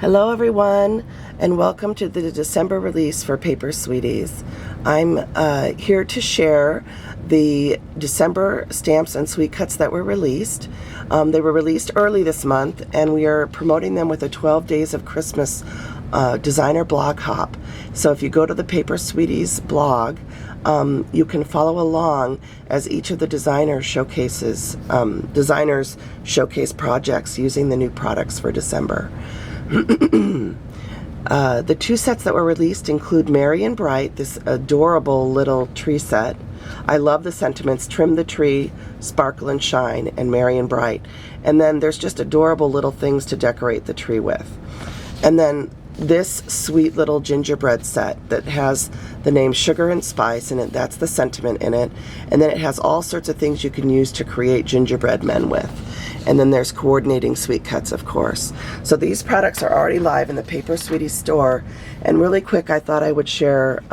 Hello everyone, and welcome to the December release for Paper Sweeties. I'm here to share the December stamps and sweet cuts that were released. They were released early this month, and we are promoting them with a 12 Days of Christmas designer blog hop. So if you go to the Paper Sweeties blog, you can follow along as each of the designers showcase projects using the new products for December. The two sets that were released include Marian Bright, this adorable little tree set. I love the sentiments, trim the tree, sparkle and shine, and Marian Bright. And then there's just adorable little things to decorate the tree with. And then this sweet little gingerbread set that has the name Sugar and Spice in it, that's the sentiment in it. And then it has all sorts of things you can use to create gingerbread men with. And then there's coordinating sweet cuts, of course. So these products are already live in the Paper Sweeties store. And really quick, I thought I would share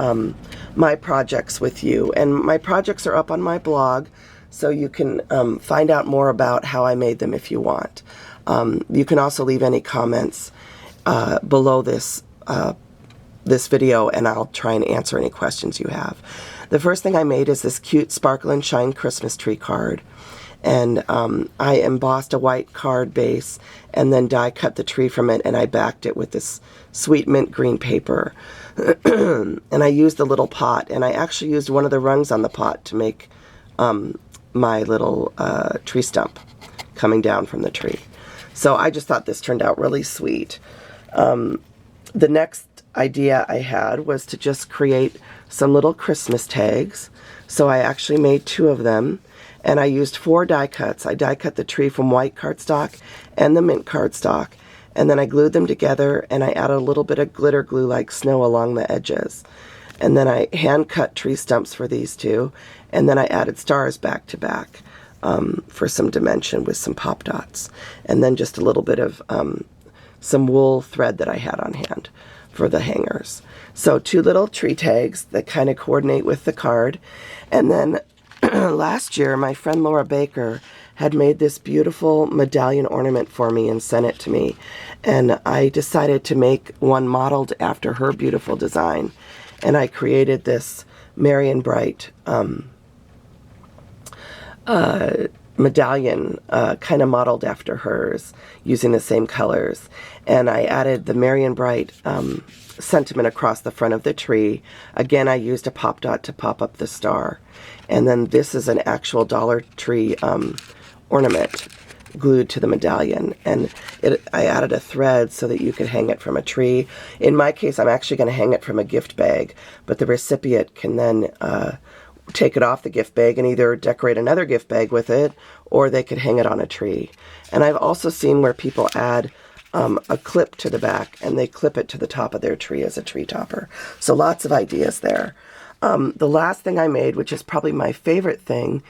my projects with you. And my projects are up on my blog, so you can find out more about how I made them if you want. You can also leave any comments below this video, and I'll try and answer any questions you have. The first thing I made is this cute Sparkle and Shine Christmas tree card. And I embossed a white card base and then die cut the tree from it, and I backed it with this sweet mint green paper. And I used the little pot, and I actually used one of the rungs on the pot to make my little tree stump coming down from the tree. So I just thought this turned out really sweet. The next idea I had was to just create some little Christmas tags. So I actually made 2 of them. And I used 4 die cuts. I die cut the tree from white cardstock and the mint cardstock. And then I glued them together, and I added a little bit of glitter glue like snow along the edges. And then I hand cut tree stumps for these 2. And then I added stars back to back for some dimension with some pop dots. And then just a little bit of some wool thread that I had on hand for the hangers. So 2 little tree tags that kind of coordinate with the card. And then last year, my friend Laura Baker had made this beautiful medallion ornament for me and sent it to me. And I decided to make one modeled after her beautiful design. And I created this Marian Bright medallion kind of modeled after hers using the same colors. And I added the Marian Bright sentiment across the front of the tree. Again, I used a pop dot to pop up the star. And then this is an actual Dollar Tree ornament glued to the medallion. And I added a thread so that you could hang it from a tree. In my case, I'm actually going to hang it from a gift bag, but the recipient can then take it off the gift bag and either decorate another gift bag with it, or they could hang it on a tree. And I've also seen where people add a clip to the back, and they clip it to the top of their tree as a tree topper. So lots of ideas there. The last thing I made, which is probably my favorite thing,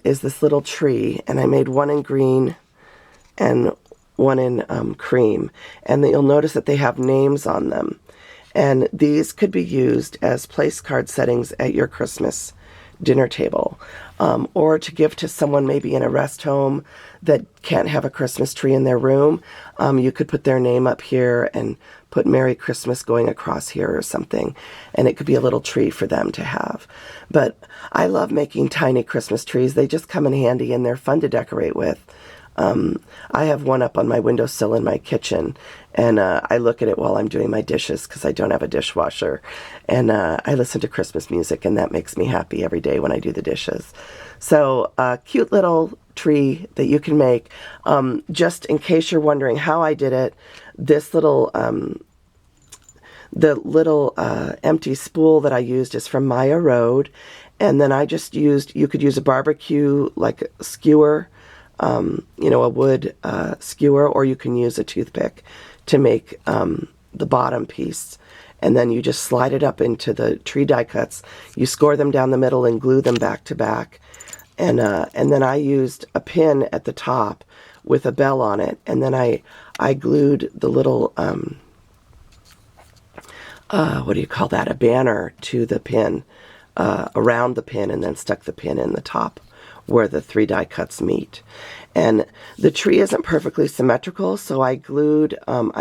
is this little tree. And I made one in green and one in cream. And you'll notice that they have names on them. And these could be used as place card settings at your Christmas dinner table, or to give to someone maybe in a rest home that can't have a Christmas tree in their room. You could put their name up here and put Merry Christmas going across here or something, and it could be a little tree for them to have. But I love making tiny Christmas trees. They just come in handy, and they're fun to decorate with. I have one up on my windowsill in my kitchen, and I look at it while I'm doing my dishes because I don't have a dishwasher. And I listen to Christmas music, and that makes me happy every day when I do the dishes. So cute little tree that you can make. Just in case you're wondering how I did it, this little the little empty spool that I used is from Maya Road. And then I just used, you could use a barbecue like a skewer, a wood skewer, or you can use a toothpick to make the bottom piece. And then you just slide it up into the tree die cuts. You score them down the middle and glue them back to back. And then I used a pin at the top with a bell on it. And then I glued the little, what do you call that? A banner to the pin, around the pin, and then stuck the pin in the top where the 3 die cuts meet. And the tree isn't perfectly symmetrical, so I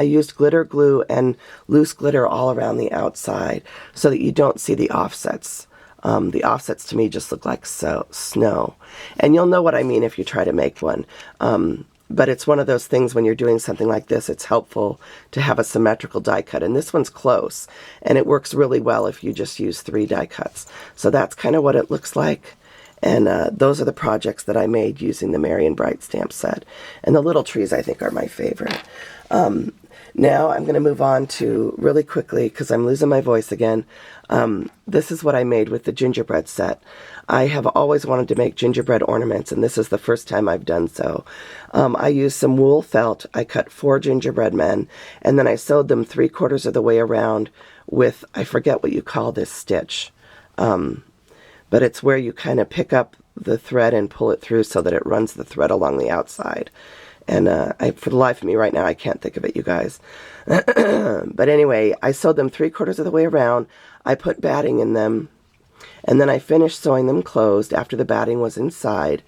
used glitter glue and loose glitter all around the outside so that you don't see the offsets. The offsets to me just look like snow. And you'll know what I mean if you try to make one. But it's one of those things when you're doing something like this, it's helpful to have a symmetrical die cut. And this one's close, and it works really well if you just use 3 die cuts. So that's kind of what it looks like. And those are the projects that I made using the Marian Bright stamp set. And the little trees, I think, are my favorite. Now I'm going to move on to, really quickly, because I'm losing my voice again, this is what I made with the gingerbread set. I have always wanted to make gingerbread ornaments, and this is the first time I've done so. I used some wool felt. I cut 4 gingerbread men, and then I sewed them 3/4 of the way around with, I forget what you call this stitch, but it's where you kind of pick up the thread and pull it through so that it runs the thread along the outside. And for the life of me right now, I can't think of it, you guys. But anyway, I sewed them 3/4 of the way around. I put batting in them, and then I finished sewing them closed after the batting was inside.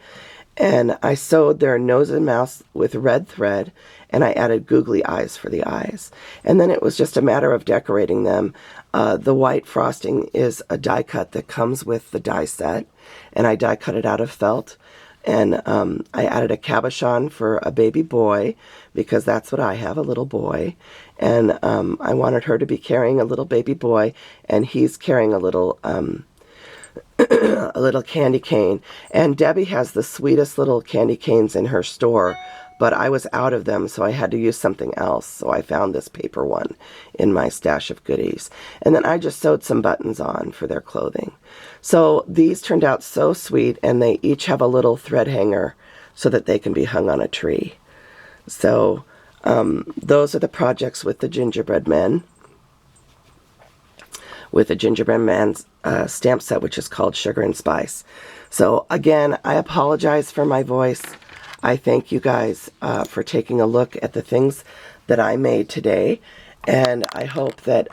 And I sewed their nose and mouth with red thread, and I added googly eyes for the eyes. And then it was just a matter of decorating them. The white frosting is a die cut that comes with the die set, and I die cut it out of felt. And I added a cabochon for a baby boy, because that's what I have, a little boy. And I wanted her to be carrying a little baby boy, and he's carrying a little a little candy cane. And Debbie has the sweetest little candy canes in her store, but I was out of them, so I had to use something else. So I found this paper one in my stash of goodies. And then I just sewed some buttons on for their clothing. So these turned out so sweet, and they each have a little thread hanger so that they can be hung on a tree. So those are the projects with the gingerbread men, with the gingerbread man's stamp set, which is called Sugar and Spice. So again, I apologize for my voice. I thank you guys for taking a look at the things that I made today, and I hope that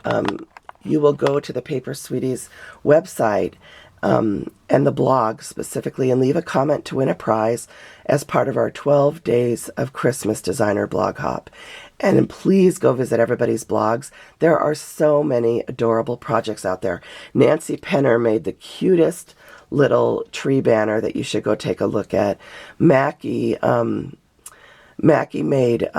you will go to the Paper Sweeties website and the blog specifically, and leave a comment to win a prize as part of our 12 Days of Christmas Designer Blog Hop. And please go visit everybody's blogs. There are so many adorable projects out there. Nancy Penner made the cutest little tree banner that you should go take a look at. Mackie made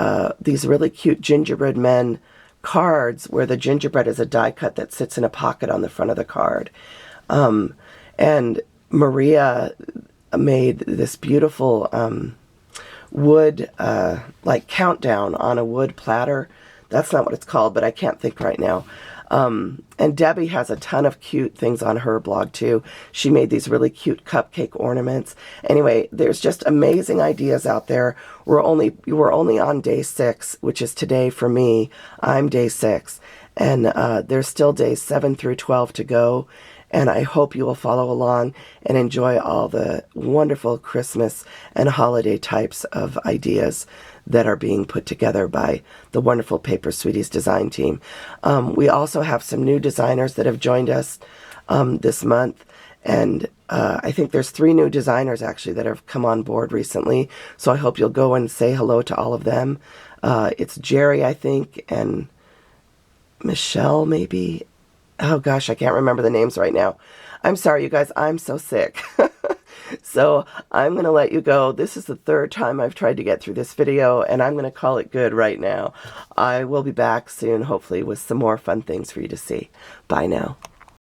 these really cute gingerbread men cards where the gingerbread is a die cut that sits in a pocket on the front of the card. And Maria made this beautiful wood, like countdown on a wood platter. That's not what it's called, but I can't think right now. And Debbie has a ton of cute things on her blog too. She made these really cute cupcake ornaments. Anyway, there's just amazing ideas out there. We're only on day 6, which is today for me. I'm day 6. And there's still days 7 through 12 to go. And I hope you will follow along and enjoy all the wonderful Christmas and holiday types of ideas that are being put together by the wonderful Paper Sweeties design team. We also have some new designers that have joined us this month. And I think there's 3 new designers actually that have come on board recently. So I hope you'll go and say hello to all of them. It's Jerry, I think, and Michelle, maybe. Oh gosh, I can't remember the names right now. I'm sorry, you guys, I'm so sick. So I'm going to let you go. This is the 3rd time I've tried to get through this video, and I'm going to call it good right now. I will be back soon, hopefully, with some more fun things for you to see. Bye now.